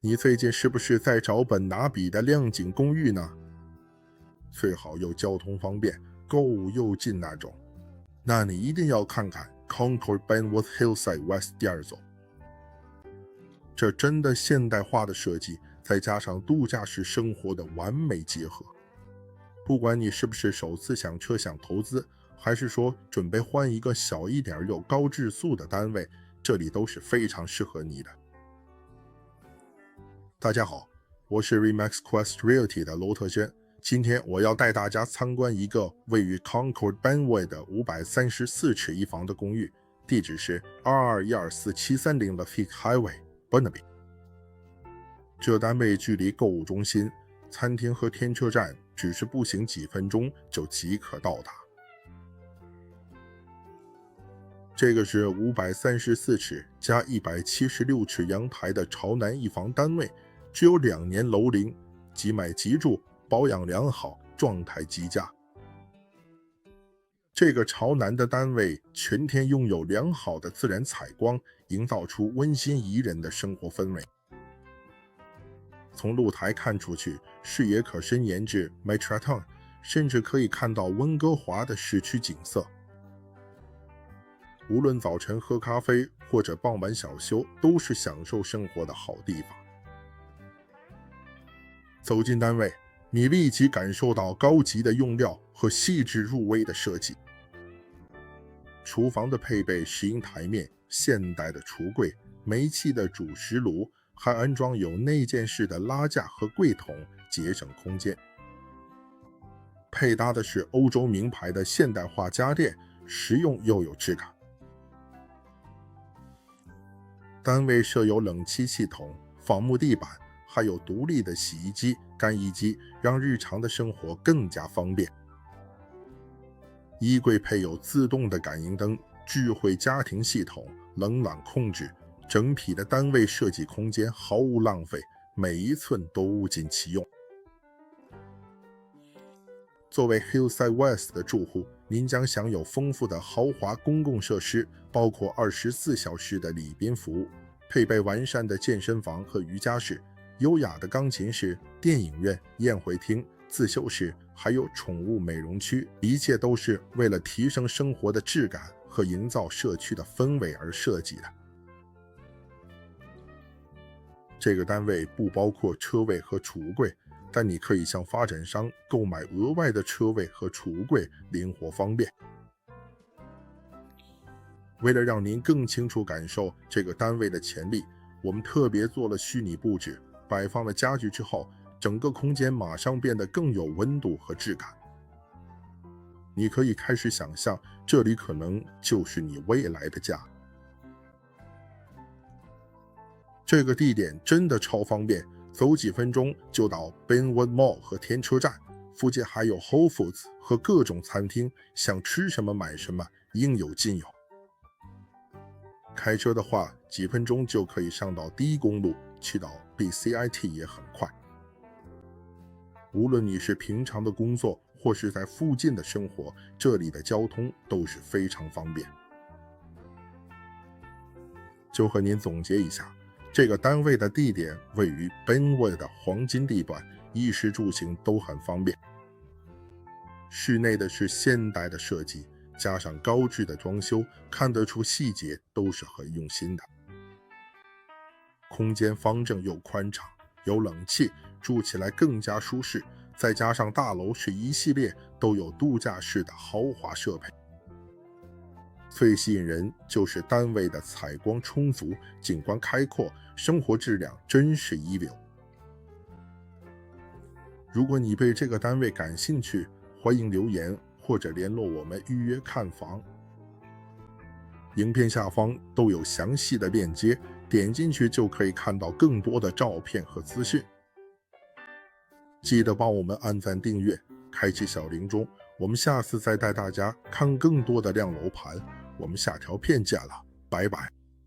你最近是不是在找本拿笔的亮景公寓呢？最好又交通方便，购物又近那种。那你一定要看看 Concord Benworth Hillside West 第二座。这真的现代化的设计，再加上度假式生活的完美结合。不管你是不是首次想车想投资，还是说准备换一个小一点又高质素的单位，这里都是非常适合你的。大家好，我是 Remax Quest Realty 的罗特轩。今天我要带大家参观一个位于 Concord Benworth 的534尺一房的公寓，地址是2214730 Lafitte Highway Burnaby。这单位距离购物中心、餐厅和天车站只是步行几分钟就即可到达。这个是534尺加176尺阳台的朝南一房单位，只有2年楼龄，即买即住，保养良好，状态极佳。这个朝南的单位全天拥有良好的自然采光，营造出温馨宜人的生活氛围。从露台看出去，视野可伸延至 Metrotown， 甚至可以看到温哥华的市区景色。无论早晨喝咖啡或者傍晚小休，都是享受生活的好地方。走进单位，你立即感受到高级的用料和细致入微的设计。厨房的配备石英台面、现代的橱柜、煤气的主食炉，还安装有内建式的拉架和柜桶，节省空间。配搭的是欧洲名牌的现代化家电，实用又有质感。单位设有冷气系统、仿木地板，还有独立的洗衣机、干衣机，让日常的生活更加方便。衣柜配有自动的感应灯、智慧家庭系统、冷暖控制，整体的单位设计空间毫无浪费，每一寸都物尽其用。作为 Hillside West 的住户，您将享有丰富的豪华公共设施，包括24小时的礼宾服务，配备完善的健身房和瑜伽室，优雅的钢琴室、电影院、宴会厅、自修室，还有宠物美容区，一切都是为了提升生活的质感和营造社区的氛围而设计的。这个单位不包括车位和储物柜，但你可以向发展商购买额外的车位和储物柜，灵活方便。为了让您更清楚感受这个单位的潜力，我们特别做了虚拟布置，摆放了家具之后，整个空间马上变得更有温度和质感。你可以开始想象，这里可能就是你未来的家。这个地点真的超方便，走几分钟就到 Benworth Mall 和天车站，附近还有 Whole Foods 和各种餐厅，想吃什么买什么，应有尽有。开车的话，几分钟就可以上到第一公路，去到 BCIT 也很快。无论你是平常的工作，或是在附近的生活，这里的交通都是非常方便。就和您总结一下，这个单位的地点位于 Benworth 的黄金地段，衣食住行都很方便。室内的是现代的设计，加上高质的装修，看得出细节都是很用心的。空间方正又宽敞，有冷气，住起来更加舒适，再加上大楼是一系列都有度假式的豪华设备。最吸引人就是单位的采光充足，景观开阔，生活质量真是一流。如果你对这个单位感兴趣，欢迎留言或者联络我们预约看房。影片下方都有详细的链接，点进去就可以看到更多的照片和资讯。记得帮我们按赞订阅，开启小铃钟，我们下次再带大家看更多的亮楼盘。我们下条片见了，拜拜。